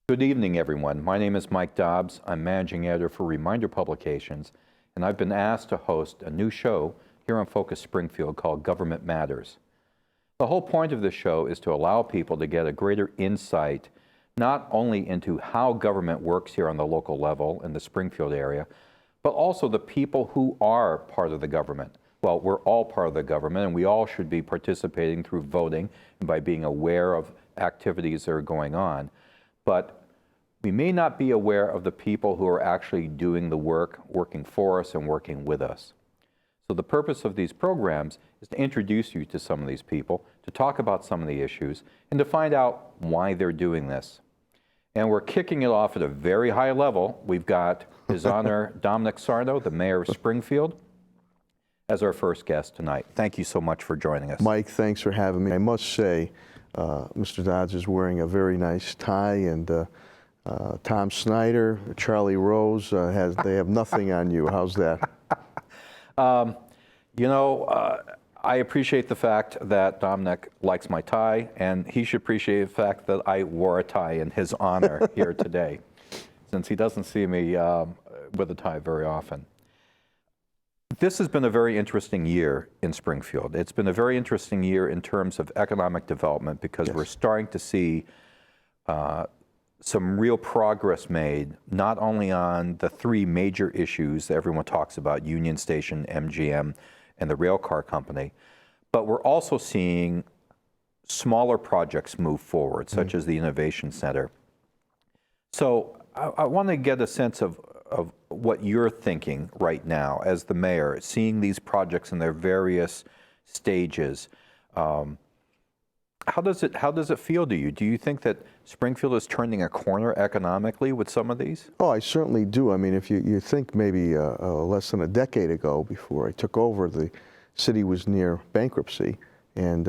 Good evening, everyone. My name is Mike Dobbs. I'm managing editor for Reminder Publications, and I've been asked to host a new show here on Focus Springfield called Government Matters. The whole point of this show is to allow people to get a greater insight not only into how government works here on the local level in the Springfield area, but also the people who are part of the government. Well, we're all part of the government, and we all should be participating through voting and by being aware of activities that are going on. But we may not be aware of the people who are actually doing the work, working for us and working with us. So the purpose of these programs is to introduce you to some of these people, to talk about some of the issues, and to find out why they're doing this. And we're kicking it off at a very high level. We've got His Honor Domenic Sarno, the Mayor of Springfield, as our first guest tonight. Thank you so much for joining us. Mike, thanks for having me. I must say, Mr. Dodds is wearing a very nice tie, and Tom Snyder, Charlie Rose, they have nothing on you. How's that? I appreciate the fact that Domenic likes my tie, and he should appreciate the fact that I wore a tie in his honor here today, since he doesn't see me with a tie very often. This has been a very interesting year in Springfield. It's been a very interesting year in terms of economic development because we're starting to see some real progress made, not only on the three major issues that everyone talks about, Union Station, MGM, and the rail car company, but we're also seeing smaller projects move forward, such as the Innovation Center. So I want to get a sense of what you're thinking right now as the mayor, seeing these projects in their various stages. How does it feel to you? Do you think that Springfield is turning a corner economically with some of these? Oh, I certainly do. I mean, if you think maybe less than a decade ago, before I took over, the city was near bankruptcy, and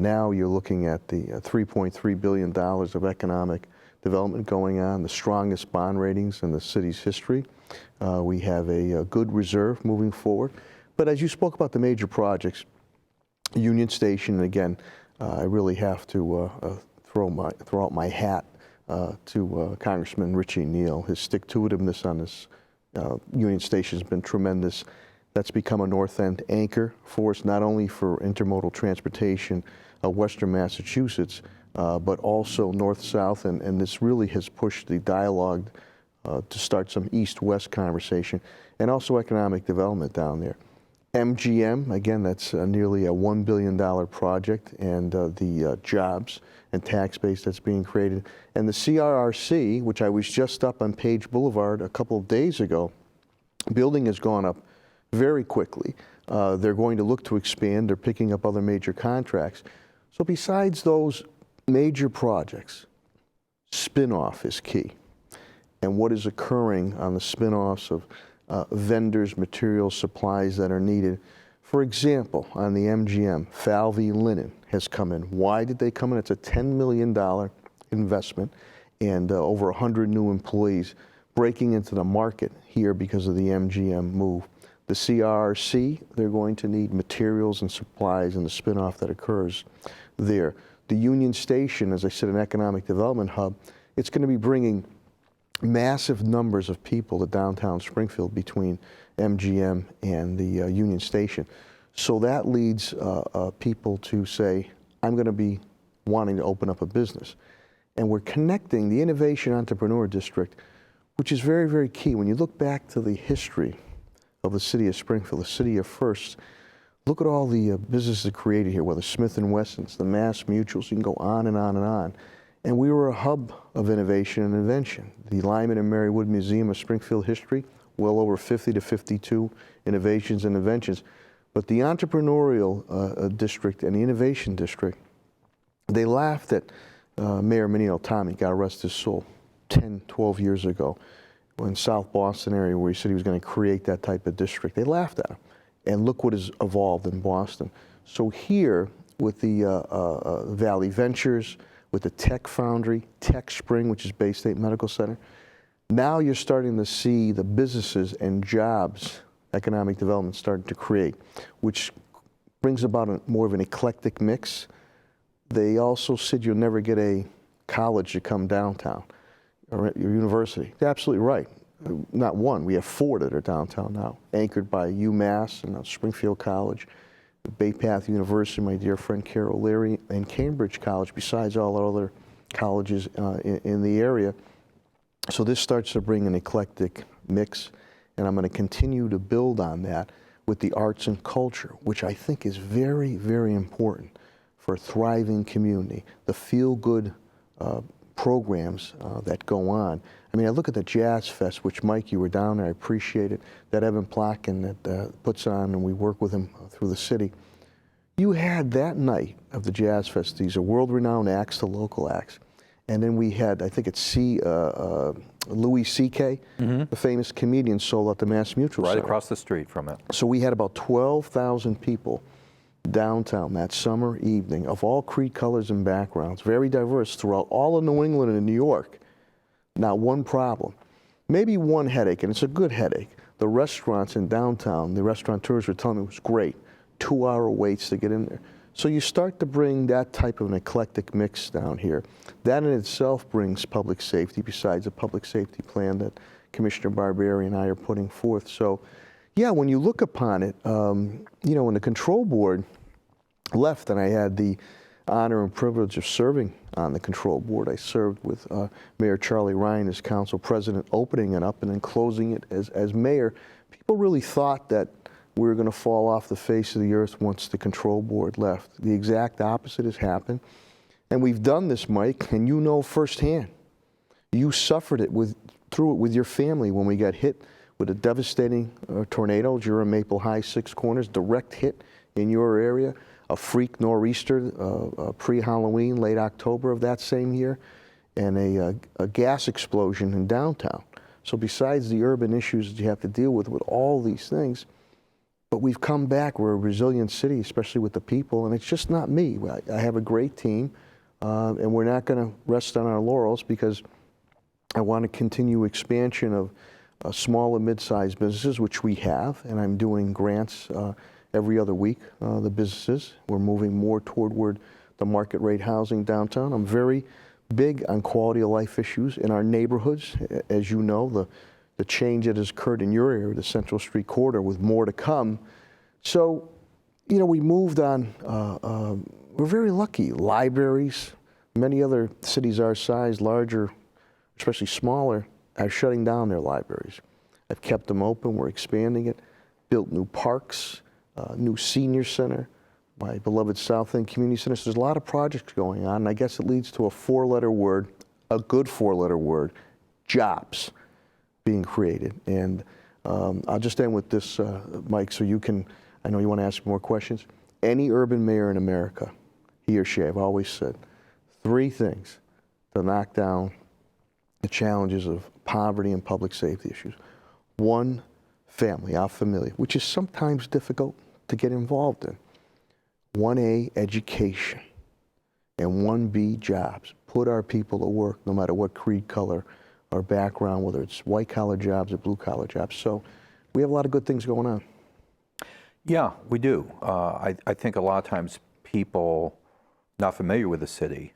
now you're looking at the $3.3 billion of economic development going on, the strongest bond ratings in the city's history. We have a good reserve moving forward. But as you spoke about the major projects, Union Station, and again, I really have to throw out my hat to Congressman Richie Neal. His stick-to-itiveness on this Union Station has been tremendous. That's become a North End anchor for us, not only for intermodal transportation of Western Massachusetts, but also north-south, and this really has pushed the dialogue to start some east-west conversation, and also economic development down there. MGM, again, that's nearly a $1 billion project, and the jobs and tax base that's being created. And the CRRC, which I was just up on Page Boulevard a couple of days ago, building has gone up very quickly. They're going to look to expand. They're picking up other major contracts. So besides those major projects, spin-off is key. And what is occurring on the spin-offs of vendors, materials, supplies that are needed. For example, on the MGM, Falvey Linen has come in. Why did they come in? It's a $10 million investment and over 100 new employees breaking into the market here because of the MGM move. The CRRC, they're going to need materials and supplies in the spin-off that occurs there. The Union Station, as I said, an economic development hub, it's going to be bringing massive numbers of people to downtown Springfield between MGM and the Union Station. So that leads people to say, I'm going to be wanting to open up a business. And we're connecting the Innovation Entrepreneur District, which is very, very key. When you look back to the history of the city of Springfield, the city of firsts, look at all the businesses created here, whether Smith & Wesson's, the Mass Mutuals, you can go on and on and on. And we were a hub of innovation and invention. The Lyman and Mary Wood Museum of Springfield History, well over 50 to 52 innovations and inventions. But the entrepreneurial district and the innovation district, they laughed at Mayor Menino Tommy, God rest his soul, 10, 12 years ago, in South Boston area where he said he was going to create that type of district. They laughed at him. And look what has evolved in Boston. So here, with the Valley Ventures, with the Tech Foundry, Tech Spring, which is Bay State Medical Center. Now you're starting to see the businesses and jobs, economic development starting to create, which brings about more of an eclectic mix. They also said you'll never get a college to come downtown. your university. You're absolutely right. Not one, we have 4 that are downtown now, anchored by UMass and Springfield College, Bay Path University, my dear friend Carol Leary, and Cambridge College, besides all our other colleges in the area. So this starts to bring an eclectic mix, and I'm going to continue to build on that with the arts and culture, which I think is very, very important for a thriving community. The feel-good programs that go on. I mean, I look at the Jazz Fest, which, Mike, you were down there, I appreciate it, that Evan Plotkin that puts on, and we work with him through the city. You had that night of the Jazz Fest, these are world-renowned acts to local acts. And then we had, I think it's Louis C.K., the famous comedian, sold out the Mass Mutual Right Center. across the street from it. So we had about 12,000 people downtown that summer evening of all creed colors and backgrounds, very diverse throughout all of New England and New York. Not one problem. Maybe one headache, and it's a good headache. The restaurants in downtown, the restaurateurs were telling me it was great. 2-hour waits to get in there. So you start to bring that type of an eclectic mix down here. That in itself brings public safety, besides a public safety plan that Commissioner Barbieri and I are putting forth. So yeah, when you look upon it, you know, when the control board left and I had the honor and privilege of serving on the control board, I served with Mayor Charlie Ryan as council president, opening it up and then closing it as mayor. People really thought that we were going to fall off the face of the earth once the control board left. The exact opposite has happened. And we've done this, Mike, and you know firsthand. You suffered it through it with your family when we got hit with a devastating tornado. You're in Maple High, 6 Corners, direct hit in your area. A freak nor'easter pre-Halloween, late October of that same year, and a gas explosion in downtown. So besides the urban issues that you have to deal with all these things, but we've come back. We're a resilient city, especially with the people, and it's just not me. I have a great team, and we're not going to rest on our laurels because I want to continue expansion of small and mid-sized businesses, which we have, and I'm doing grants every other week, the businesses. We're moving more toward the market rate housing downtown. I'm very big on quality of life issues in our neighborhoods. As you know, the change that has occurred in your area, the Central Street corridor, with more to come. So, you know, we moved on. We're very lucky. Libraries, many other cities our size, larger, especially smaller, are shutting down their libraries. I've kept them open. We're expanding it. Built new parks. New senior center, my beloved South End Community Center. So there's a lot of projects going on, and I guess it leads to a 4-letter word, a good 4-letter word, jobs being created. And I'll just end with this, Mike, so you can, I know you want to ask more questions. Any urban mayor in America, he or she, I've always said, 3 things to knock down the challenges of poverty and public safety issues. 1, family, our familia, which is sometimes difficult to get involved in. 1A, education, and 1B, jobs. Put our people to work, no matter what creed, color, or background, whether it's white-collar jobs or blue-collar jobs. So we have a lot of good things going on. Yeah, we do. I think a lot of times people not familiar with the city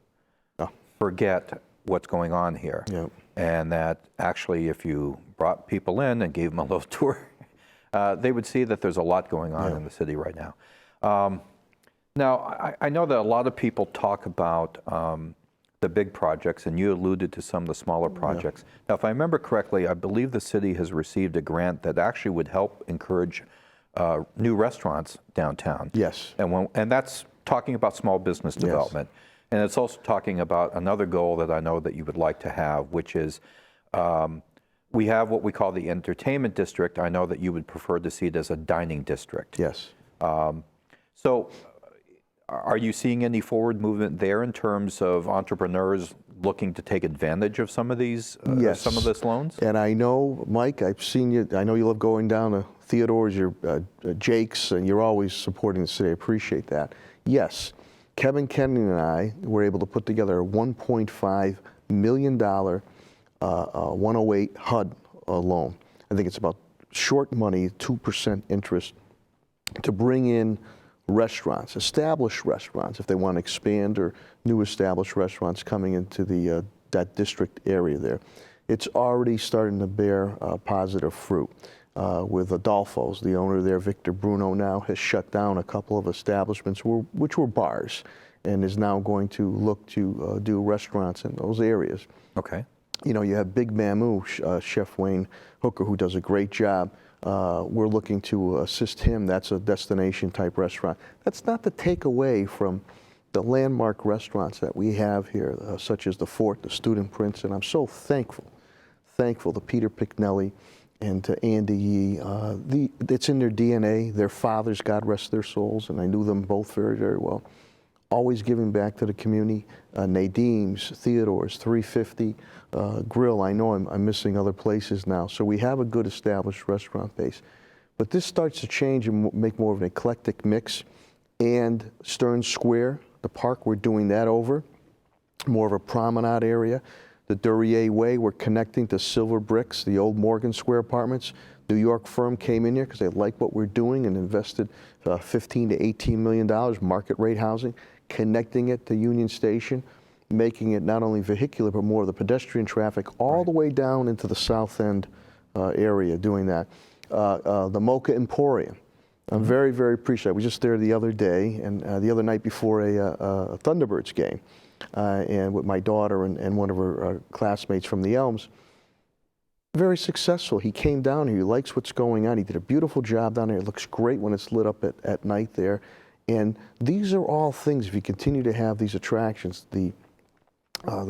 forget what's going on here. Yeah. And that actually if you brought people in and gave them a little tour, they would see that there's a lot going on in the city right now. Now, I know that a lot of people talk about the big projects, and you alluded to some of the smaller projects. Now, if I remember correctly, I believe the city has received a grant that actually would help encourage new restaurants downtown. Yes. And that's talking about small business development. Yes. And it's also talking about another goal that I know that you would like to have, which is we have what we call the entertainment district. I know that you would prefer to see it as a dining district. Yes. So are you seeing any forward movement there in terms of entrepreneurs looking to take advantage of some of these, some of this loans? And I know, Mike, I've seen you, I know you love going down to Theodore's, Jake's, and you're always supporting the city. I appreciate that. Yes, Kevin Kennedy and I were able to put together a $1.5 million 108 HUD loan. I think it's about short money, 2% interest, to bring in restaurants, established restaurants, if they want to expand, or new established restaurants coming into the that district area there. it's already starting to bear positive fruit. With Adolfo's, the owner there, Victor Bruno, now has shut down a couple of establishments which were bars, and is now going to look to do restaurants in those areas. Okay. You know, you have Big Mamu, Chef Wayne Hooker, who does a great job. We're looking to assist him. That's a destination type restaurant. That's not to take away from the landmark restaurants that we have here, such as the Fort, the Student Prince, and I'm so thankful to Peter Picknelly and to Andy Yee. It's in their DNA. Their fathers, God rest their souls, and I knew them both very, very well. Always giving back to the community. Nadine's, Theodore's, 350 Grill. I know I'm missing other places now. So we have a good established restaurant base. But this starts to change and make more of an eclectic mix. And Stearns Square, the park, we're doing that over. More of a promenade area. The Duryea Way, we're connecting to Silver Bricks, the old Morgan Square apartments. New York firm came in here because they like what we're doing and invested $15 to $18 million, market rate housing, connecting it to Union Station, making it not only vehicular but more of the pedestrian traffic all the way down into the South End area doing that. The Mocha Emporium, I'm very, very appreciative. I was just there the other day and the other night before a Thunderbirds game and with my daughter and one of her classmates from the Elms. Very successful. He came down here. He likes what's going on. He did a beautiful job down there. It looks great when it's lit up at night there. And these are all things, if you continue to have these attractions, the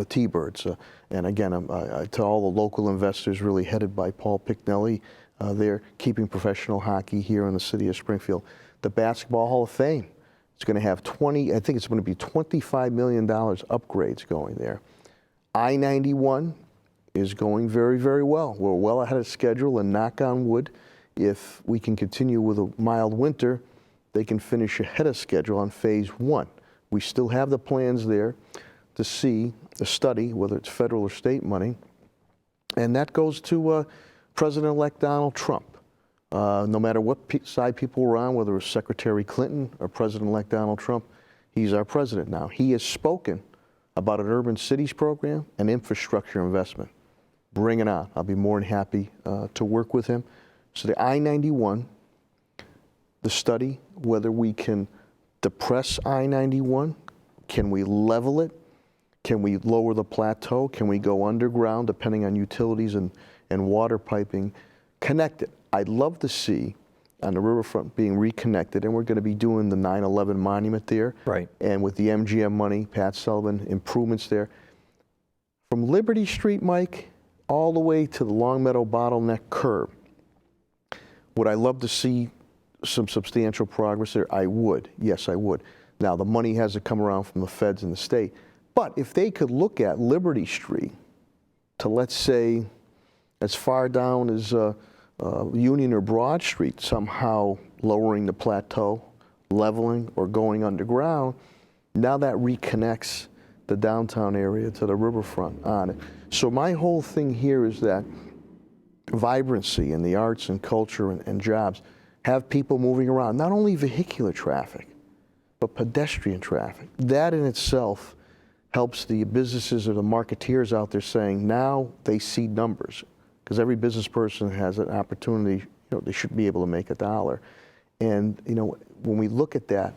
T-Birds, and again, to all the local investors really headed by Paul Picknelly, they're keeping professional hockey here in the city of Springfield. The Basketball Hall of Fame, it's going to have I think it's going to be $25 million upgrades going there. I-91 is going very, very well. We're well ahead of schedule, and knock on wood, if we can continue with a mild winter, they can finish ahead of schedule on phase 1. We still have the plans there to see the study, whether it's federal or state money, and that goes to President-elect Donald Trump. No matter what side people were on, whether it was Secretary Clinton or President-elect Donald Trump, he's our president now. He has spoken about an urban cities program and infrastructure investment. Bring it on. I'll be more than happy to work with him. So the I-91, the study, whether we can depress I-91, can we level it? Can we lower the plateau? Can we go underground, depending on utilities and water piping? Connect it. I'd love to see on the riverfront being reconnected, and we're going to be doing the 9/11 monument there. Right. And with the MGM money, Pat Sullivan, improvements there. From Liberty Street, Mike, all the way to the Longmeadow bottleneck curb. Would I love to see some substantial progress there? I would. Yes, I would. Now, the money has to come around from the feds and the state. But if they could look at Liberty Street to, let's say, as far down as Union or Broad Street, somehow lowering the plateau, leveling, or going underground, now that reconnects the downtown area to the riverfront on it. So my whole thing here is that vibrancy in the arts and culture and jobs, have people moving around, not only vehicular traffic, but pedestrian traffic. That in itself helps the businesses or the marketeers out there saying now they see numbers, because every business person has an opportunity, they should be able to make a dollar. And when we look at that,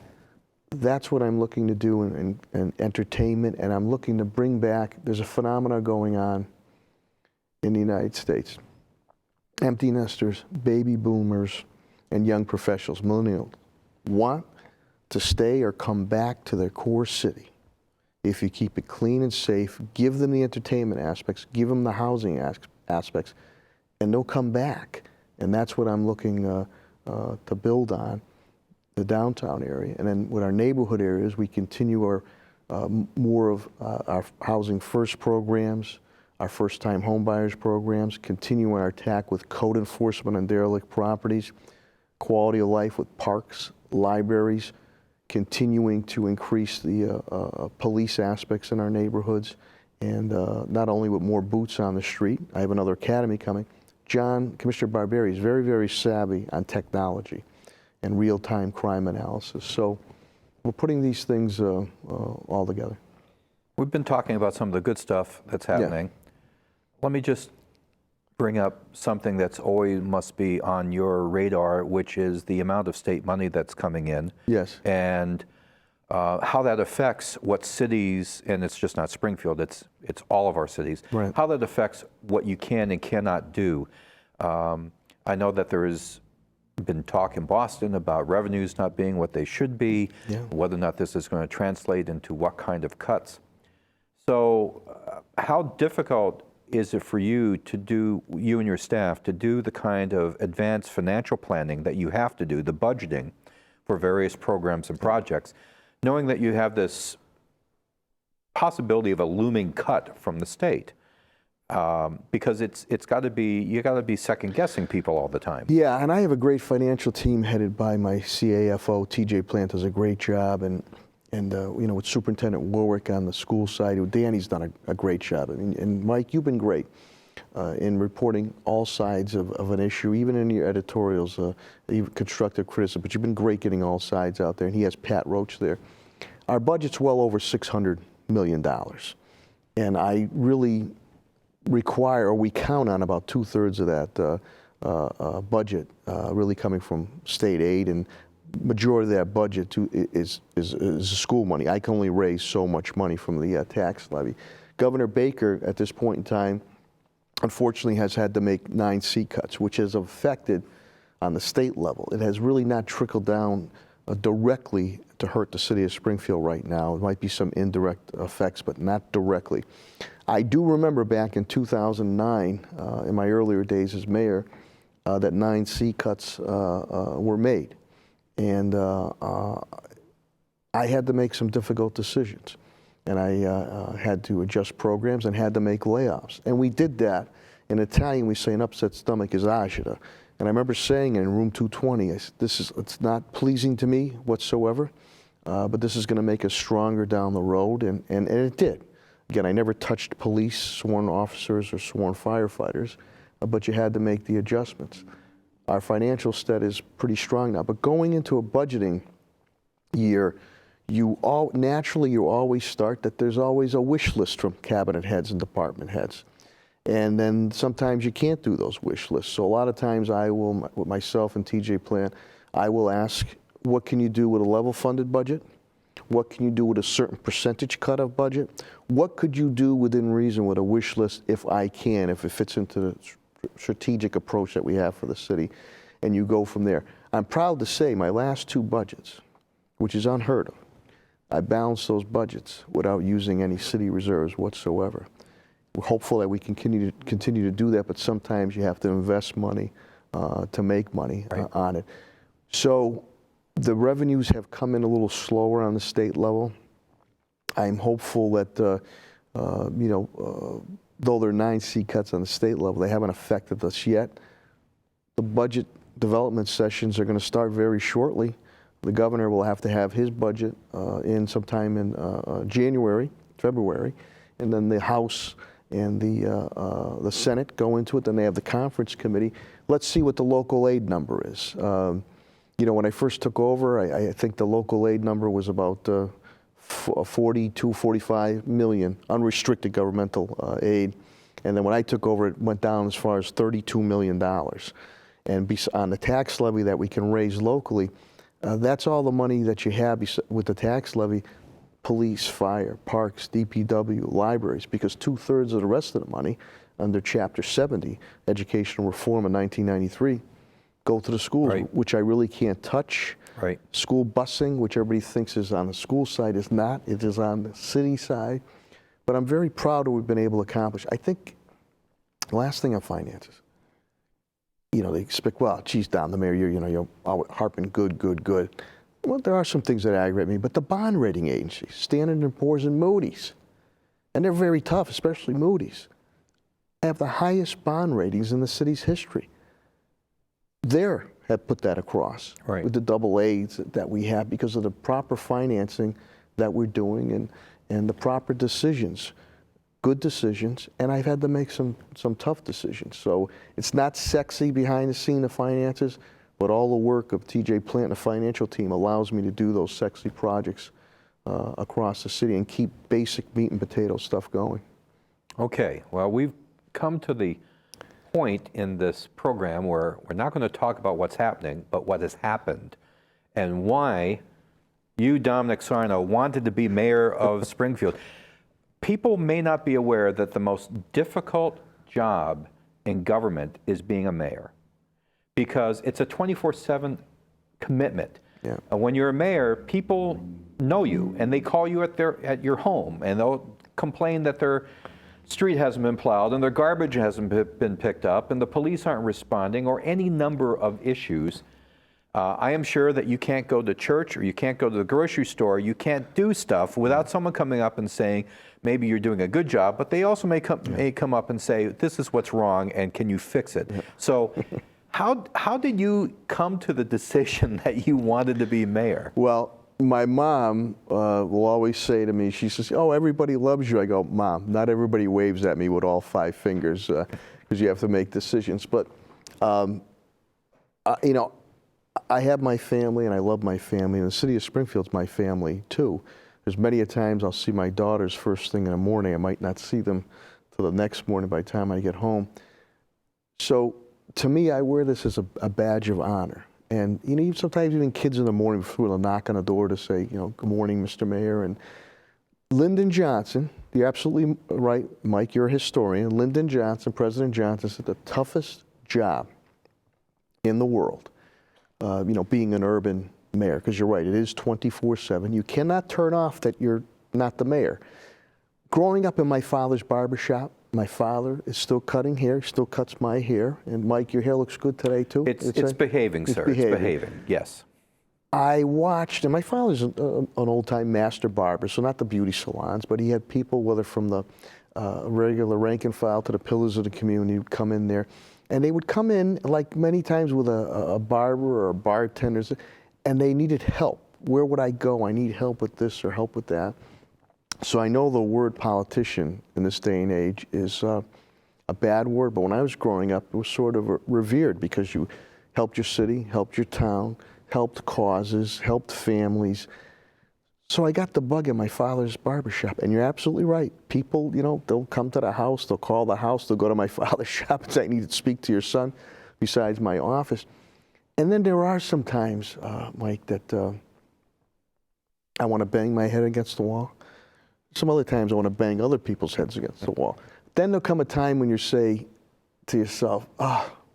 that's what I'm looking to do in entertainment, and I'm looking to bring back, there's a phenomena going on in the United States. Empty nesters, baby boomers, and young professionals, millennials, want to stay or come back to their core city. If you keep it clean and safe, give them the entertainment aspects, give them the housing aspects, and they'll come back. And that's what I'm looking to build on, the downtown area. And then with our neighborhood areas, we continue our more of our Housing First programs, our first-time homebuyers programs, continue our attack with code enforcement on derelict properties, quality of life with parks, libraries, continuing to increase the police aspects in our neighborhoods, and not only with more boots on the street. I have another academy coming. Commissioner Barberi is very, very savvy on technology and real-time crime analysis. So we're putting these things all together. We've been talking about some of the good stuff that's happening. Let me just bring up something that's always must be on your radar, which is the amount of state money that's coming in. Yes. And how that affects what cities, and it's just not Springfield, it's all of our cities, Right. how that affects what you can and cannot do. I know that there has been talk in Boston about revenues not being what they should be, Yeah. whether or not this is going to translate into what kind of cuts. So how difficult is it for you to do, you and your staff, to do the kind of advanced financial planning that you have to do, the budgeting for various programs and projects, knowing that you have this possibility of a looming cut from the state? Because it's got to be, you got to be second guessing people all the time. Yeah, and I have a great financial team headed by my CAFO. TJ Plant does a great job, and you know, with Superintendent Warwick on the school side, Danny's done a great job. I mean, and Mike, you've been great in reporting all sides of an issue, even in your editorials, even constructive criticism. But you've been great getting all sides out there, and he has Pat Roach there. Our budget's well over $600 million, and I really require, or we count on about 2/3 of that budget really coming from state aid, and majority of that budget is school money. I can only raise so much money from the tax levy. Governor Baker, at this point in time, unfortunately has had to make 9 seat cuts, which has affected on the state level. It has really not trickled down directly to hurt the city of Springfield right now. There might be some indirect effects, but not directly. I do remember back in 2009, in my earlier days as mayor, that 9 seat cuts were made. And I had to make some difficult decisions. And I had to adjust programs and had to make layoffs. And we did that. In Italian, we say an upset stomach is agita. And I remember saying in room 220, it's not pleasing to me whatsoever, but this is going to make us stronger down the road. And it did. Again, I never touched police, sworn officers, or sworn firefighters, but you had to make the adjustments. Our financial state is pretty strong now, but going into a budgeting year, naturally you always start that there's always a wish list from cabinet heads and department heads. And then sometimes you can't do those wish lists. So a lot of times I will, with myself and TJ Plant, I will ask, what can you do with a level funded budget? What can you do with a certain percentage cut of budget? What could you do within reason with a wish list if I can, if it fits into the strategic approach that we have for the city, and you go from there. I'm proud to say my last 2 budgets, which is unheard of, I balanced those budgets without using any city reserves whatsoever. We're hopeful that we can continue to do that, but sometimes you have to invest money to make money on it. So the revenues have come in a little slower on the state level. I'm hopeful that, though there are 9 seat cuts on the state level, they haven't affected us yet. The budget development sessions are going to start very shortly. The governor will have to have his budget in sometime in January, February, and then the House and the Senate go into it. Then they have the conference committee. Let's see what the local aid number is. When I first took over, I think the local aid number was about 42, 45 million unrestricted governmental aid. And then when I took over, it went down as far as $32 million. And on the tax levy that we can raise locally, that's all the money that you have with the tax levy: police, fire, parks, DPW, libraries, because 2/3 of the rest of the money under Chapter 70, Educational Reform in 1993, go to the schools, which I really can't touch. Right. School busing, which everybody thinks is on the school side, is not. It is on the city side. But I'm very proud of what we've been able to accomplish. I think the last thing on finances, they expect, well, geez, Don, the mayor, you're harping good. Well, there are some things that aggravate me, but the bond rating agencies, Standard & Poor's and Moody's, and they're very tough, especially Moody's, have the highest bond ratings in the city's history. Have put that across with the double A's that we have because of the proper financing that we're doing and the proper decisions, good decisions, and I've had to make some tough decisions. So it's not sexy behind the scene of finances, but all the work of TJ Plant and the financial team allows me to do those sexy projects across the city and keep basic meat and potato stuff going. Okay, well, we've come to the point in this program where we're not going to talk about what's happening, but what has happened and why you, Domenic Sarno, wanted to be mayor of Springfield. People may not be aware that the most difficult job in government is being a mayor because it's a 24/7 commitment. Yeah. When you're a mayor, people know you and they call you at your home and they'll complain that their street hasn't been plowed and their garbage hasn't been picked up and the police aren't responding or any number of issues. I am sure that you can't go to church or you can't go to the grocery store, you can't do stuff without someone coming up and saying, maybe you're doing a good job, but they also may come up and say, this is what's wrong and can you fix it? Yeah. So how did you come to the decision that you wanted to be mayor? Well, my mom will always say to me, she says, oh, everybody loves you. I go, Mom, not everybody waves at me with all 5 fingers because you have to make decisions. But, you know, I have my family and I love my family, and the city of Springfield's my family too. There's many a times I'll see my daughters first thing in the morning. I might not see them till the next morning by the time I get home. So to me, I wear this as a badge of honor. And you know, sometimes even kids in the morning before they'll knock on the door to say, you know, good morning, Mr. Mayor. And Lyndon Johnson, you're absolutely right, Mike, you're a historian. Lyndon Johnson, President Johnson, said the toughest job in the world, you know, being an urban mayor, because you're right, it is 24/7. You cannot turn off that you're not the mayor. Growing up in my father's barbershop, my father is still cutting hair, still cuts my hair. And Mike, your hair looks good today too? It's behaving, sir. It's behaving, yes. I watched, and my father's an old-time master barber, so not the beauty salons, but he had people, whether from the regular rank and file to the pillars of the community, would come in there. And they would come in, like many times with a barber or a bartender, and they needed help. Where would I go? I need help with this or help with that. So I know the word politician in this day and age is a bad word, but when I was growing up, it was sort of revered because you helped your city, helped your town, helped causes, helped families. So I got the bug at my father's barbershop, and you're absolutely right. People, you know, they'll come to the house, they'll call the house, they'll go to my father's shop and say, I need to speak to your son besides my office. And then there are some times, Mike, that I want to bang my head against the wall. Some other times I want to bang other people's heads against the wall. Then there'll come a time when you say to yourself,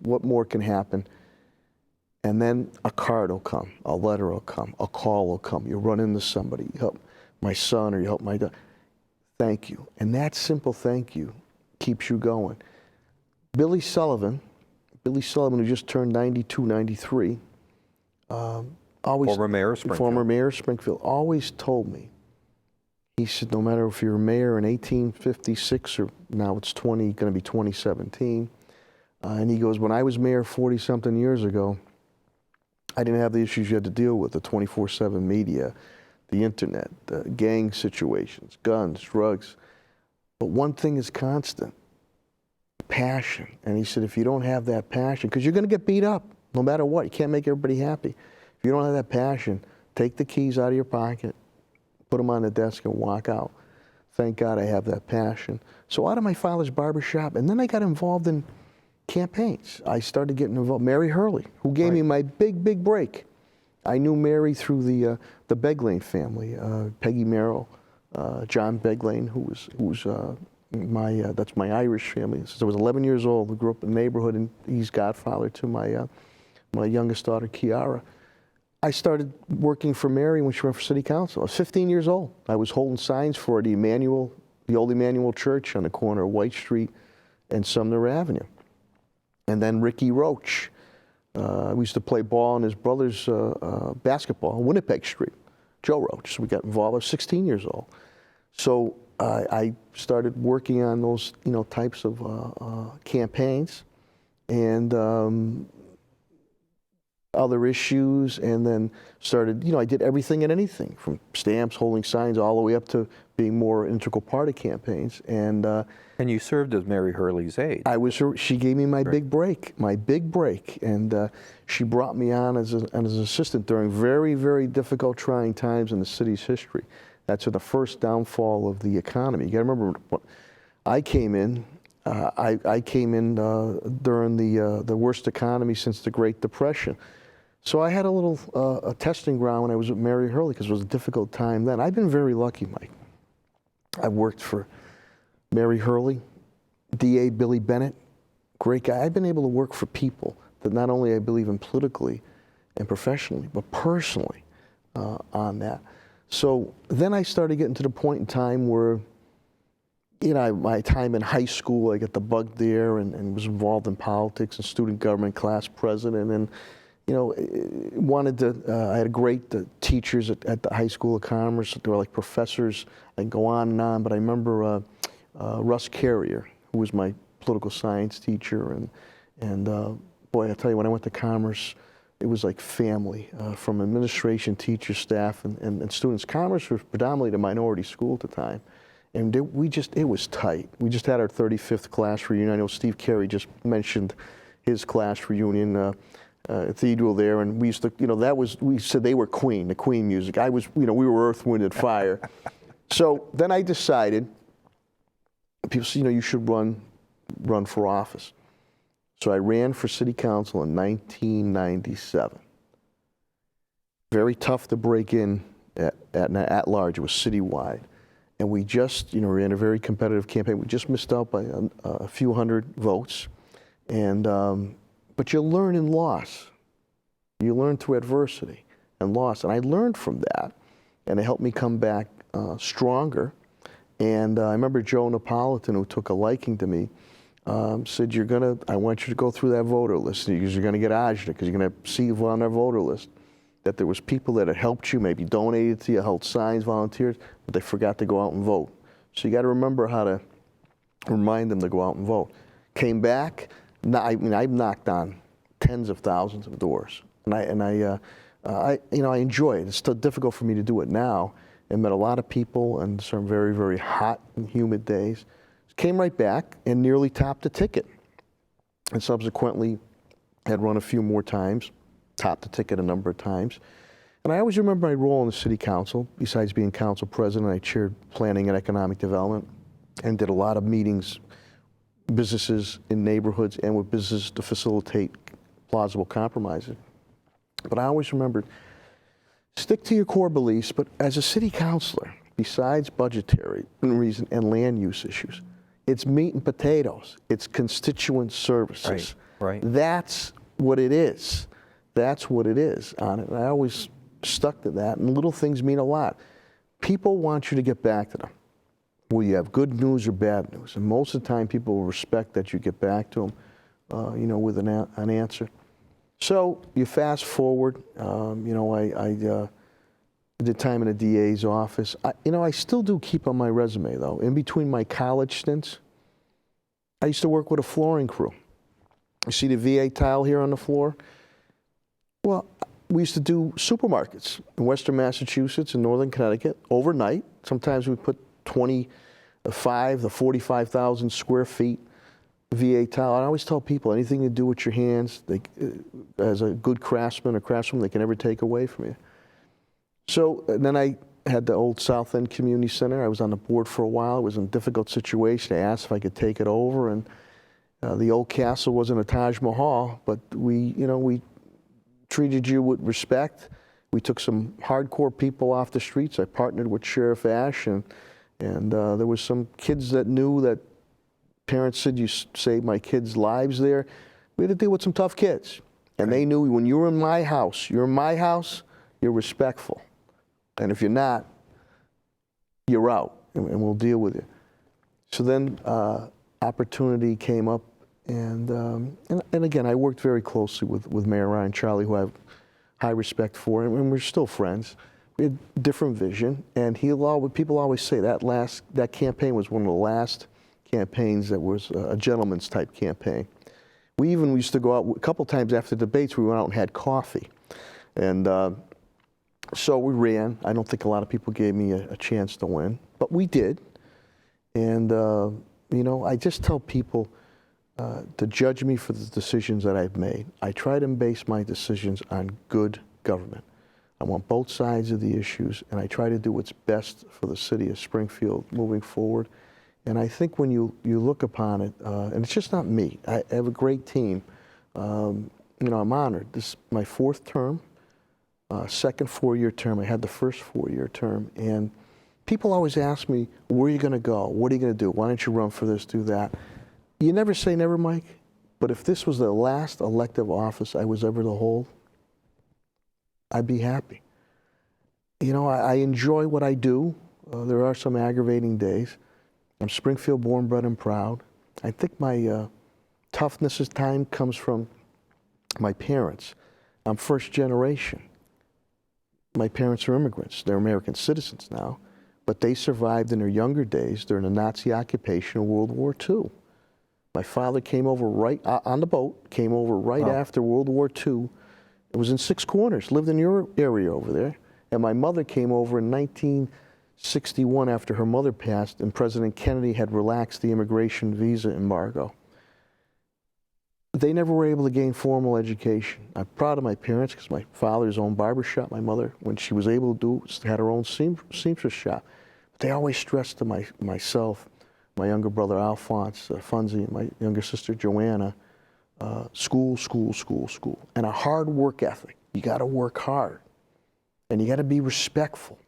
what more can happen? And then a card will come, a letter will come, a call will come. You run into somebody, you help my son or you help my daughter. Thank you. And that simple thank you keeps you going. Billy Sullivan, who just turned 92, 93, former mayor of Springfield. Former mayor of Springfield, always told me, he said, no matter if you're a mayor in 1856 or now it's going to be 2017, and he goes, when I was mayor 40-something years ago, I didn't have the issues you had to deal with, the 24/7 media, the internet, the gang situations, guns, drugs. But one thing is constant, passion. And he said, if you don't have that passion, because you're going to get beat up no matter what, you can't make everybody happy. If you don't have that passion, take the keys out of your pocket, put them on the desk and walk out. Thank God I have that passion. So out of my father's barbershop, and then I got involved in campaigns. I started getting involved. Mary Hurley, who gave me my big break. I knew Mary through the Beglane family, Peggy Merrill, John Beglane, who's that's my Irish family. Since I was 11 years old, I grew up in the neighborhood, and he's godfather to my youngest daughter, Kiara. I started working for Mary when she ran for city council. I was 15 years old. I was holding signs for the old Emmanuel Church on the corner of White Street and Sumner Avenue. And then Ricky Roach. We used to play ball in his brother's basketball on Winnipeg Street, Joe Roach. So we got involved. I was 16 years old. So I started working on those, types of campaigns and other issues, and then started, I did everything and anything from stamps, holding signs, all the way up to being more integral part of campaigns. And you served as Mary Hurley's aide. She gave me my big break, and she brought me on as an assistant during very, very difficult, trying times in the city's history. That's the first downfall of the economy. You got to remember, I came in, I came in during the worst economy since the Great Depression. So I had a little a testing ground when I was at Mary Hurley because it was a difficult time then. I've been very lucky, Mike. I've worked for Mary Hurley, DA Billy Bennett, great guy. I've been able to work for people that not only I believe in politically and professionally, but personally on that. So then I started getting to the point in time where, you know, my time in high school, I got the bug there and was involved in politics and student government, class president, and, you know, wanted to, I had great teachers at the High School of Commerce. They were like professors. I can go on and on, but I remember Russ Carrier, who was my political science teacher, and boy, I tell you, when I went to Commerce, it was like family, from administration, teachers, staff, and students. Commerce was predominantly a minority school at the time, and it was tight. We just had our 35th class reunion. I know Steve Carey just mentioned his class reunion, cathedral there, and we used to, you know, we said they were Queen, the Queen music. I was, you know, we were Earth, Wind, and Fire. So then I decided, people say, you know, you should run for office. So I ran for city council in 1997. Very tough to break in at large. It was citywide. And we just, you know, ran a very competitive campaign. We just missed out by a few hundred votes. And, but you learn in loss. You learn through adversity and loss. And I learned from that. And it helped me come back stronger. And I remember Joe Napolitan, who took a liking to me, said, I want you to go through that voter list because you're going to get agita, because you're going to see on that voter list that there was people that had helped you, maybe donated to you, held signs, volunteers, but they forgot to go out and vote. So you got to remember how to remind them to go out and vote. Came back, I mean, I've knocked on tens of thousands of doors, and I enjoy it. It's still difficult for me to do it now, and met a lot of people and some very, very hot and humid days. Came right back and nearly topped the ticket, and subsequently had run a few more times, topped the ticket a number of times. And I always remember my role in the city council. Besides being council president, I chaired planning and economic development and did a lot of meetings, businesses in neighborhoods and with businesses to facilitate plausible compromises. But I always remembered, stick to your core beliefs, but as a city councilor, besides budgetary reason and land use issues, it's meat and potatoes. It's constituent services. Right. That's what it is. That's what it is on it. And I always stuck to that, and little things mean a lot. People want you to get back to them. Will you have good news or bad news? And most of the time, people will respect that you get back to them, you know, with an answer. So you fast forward. You know, I did time in the DA's office. You know, I still do keep on my resume, though. In between my college stints, I used to work with a flooring crew. You see the VA tile here on the floor? Well, we used to do supermarkets in Western Massachusetts and Northern Connecticut overnight. Sometimes we put 25 to 45,000 square feet VA tile. I always tell people, anything to do with your hands, as a good craftsman or craftswoman, they can never take away from you. So then I had the old South End Community Center. I was on the board for a while. It was in a difficult situation. I asked if I could take it over, and the old castle wasn't a Taj Mahal, but we treated you with respect. We took some hardcore people off the streets. I partnered with Sheriff Ash, and there was some kids that knew that parents said, you saved my kids' lives there. We had to deal with some tough kids. And they knew when you're in my house, you're respectful. And if you're not, you're out, and we'll deal with you. So then opportunity came up, and again, I worked very closely with Mayor Ryan Charlie, who I have high respect for, and we're still friends. We had different vision, and people always say that campaign was one of the last campaigns that was a gentleman's type campaign. We used to go out a couple times after debates. We went out and had coffee, and so we ran. I don't think a lot of people gave me a chance to win, but we did. And you know, I just tell people to judge me for the decisions that I've made. I try to base my decisions on good government. I want both sides of the issues, and I try to do what's best for the city of Springfield moving forward. And I think when you look upon it, and it's just not me, I have a great team. You know, I'm honored. This is my 4th term, second 4-year term. I had the first 4-year term. And people always ask me, where are you going to go? What are you going to do? Why don't you run for this, do that? You never say never, Mike. But if this was the last elective office I was ever to hold, I'd be happy. You know, I enjoy what I do. There are some aggravating days. I'm Springfield born, bred, and proud. I think my toughness as time comes from my parents. I'm first generation. My parents are immigrants. They're American citizens now, but they survived in their younger days during the Nazi occupation of World War II. My father came over right on the boat, came over right after World War II. It was in Six Corners, lived in your area over there. And my mother came over in 1961 after her mother passed, and President Kennedy had relaxed the immigration visa embargo. They never were able to gain formal education. I'm proud of my parents because my father's own barbershop. My mother, when she was able to do, had her own seamstress shop. But they always stressed to myself, my younger brother Alphonse, Funzie, and my younger sister Joanna, school, school, school, school. And a hard work ethic. You got to work hard. And you got to be respectful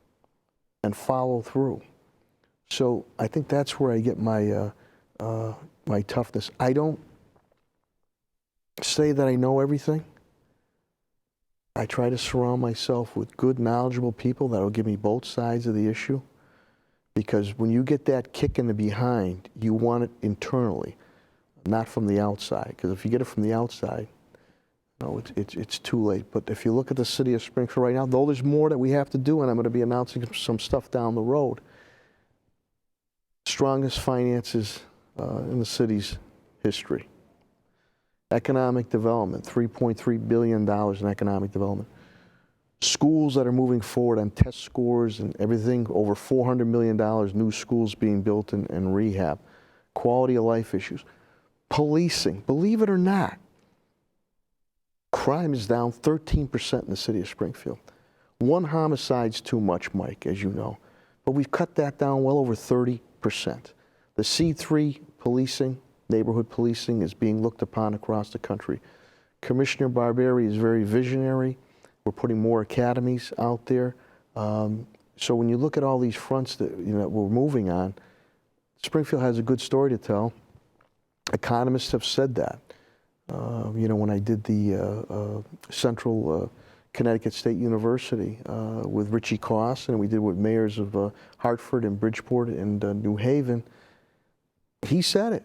and follow through. So I think that's where I get my my toughness. I don't say that I know everything. I try to surround myself with good, knowledgeable people that will give me both sides of the issue. Because when you get that kick in the behind, you want it internally, not from the outside. Because if you get it from the outside, no, it's too late. But if you look at the city of Springfield right now, though there's more that we have to do, and I'm going to be announcing some stuff down the road, strongest finances in the city's history. Economic development, $3.3 billion in economic development. Schools that are moving forward on test scores and everything, over $400 million, new schools being built and rehab. Quality of life issues. Policing, believe it or not, crime is down 13% in the city of Springfield. One homicide's too much, Mike, as you know. But we've cut that down well over 30%. The C3 policing, neighborhood policing, is being looked upon across the country. Commissioner Barberi is very visionary. We're putting more academies out there. So when you look at all these fronts that we're moving on, Springfield has a good story to tell. Economists have said that. When I did the Central Connecticut State University with Richie Koss, and we did with mayors of Hartford and Bridgeport and New Haven, he said it.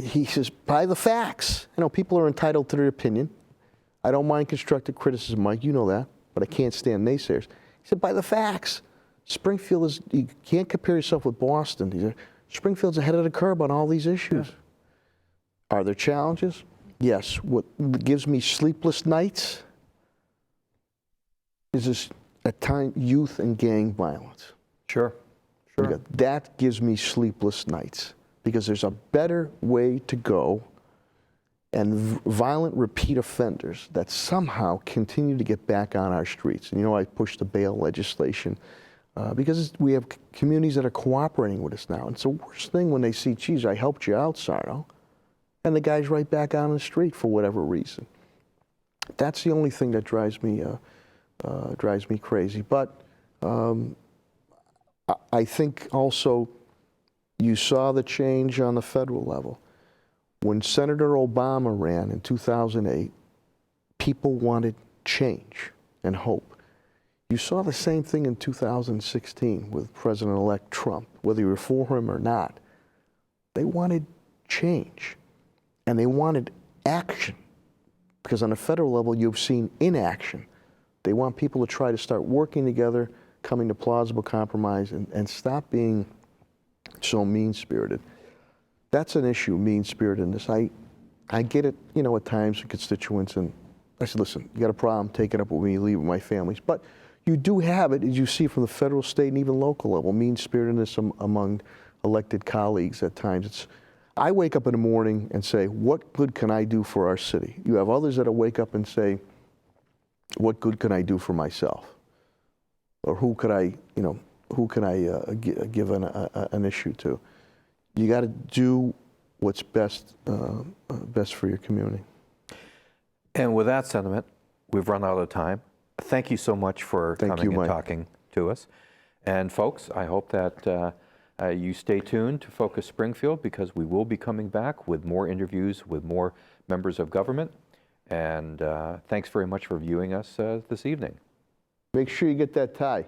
He says, by the facts. People are entitled to their opinion. I don't mind constructive criticism, Mike, you know that, but I can't stand naysayers. He said, by the facts. Springfield you can't compare yourself with Boston. He said, Springfield's ahead of the curve on all these issues. Yeah. Are there challenges? Yes. What gives me sleepless nights is this, at times, youth and gang violence. Sure. That gives me sleepless nights because there's a better way to go, and violent repeat offenders that somehow continue to get back on our streets. And I pushed the bail legislation because we have communities that are cooperating with us now. It's the worst thing when they see, geez, I helped you out, Sarno, and the guy's right back on the street for whatever reason. That's the only thing that drives me crazy. But I think also you saw the change on the federal level. When Senator Obama ran in 2008, people wanted change and hope. You saw the same thing in 2016 with President-elect Trump, whether you were for him or not. They wanted change, and they wanted action, because on a federal level, you've seen inaction. They want people to try to start working together, coming to plausible compromise, and stop being so mean-spirited. That's an issue, mean-spiritedness. I get it, at times with constituents, and I said, listen, you got a problem, take it up with me, leave it with my families. But you do have it, as you see from the federal, state, and even local level, mean-spiritedness among elected colleagues at times. I wake up in the morning and say, what good can I do for our city? You have others that wake up and say, what good can I do for myself? Or who can I give an issue to? you got to do what's best for your community. And with that sentiment, we've run out of time. Thank you so much for coming and talking to us. And folks, I hope that you stay tuned to Focus Springfield, because we will be coming back with more interviews with more members of government. And thanks very much for viewing us this evening. Make sure you get that tie.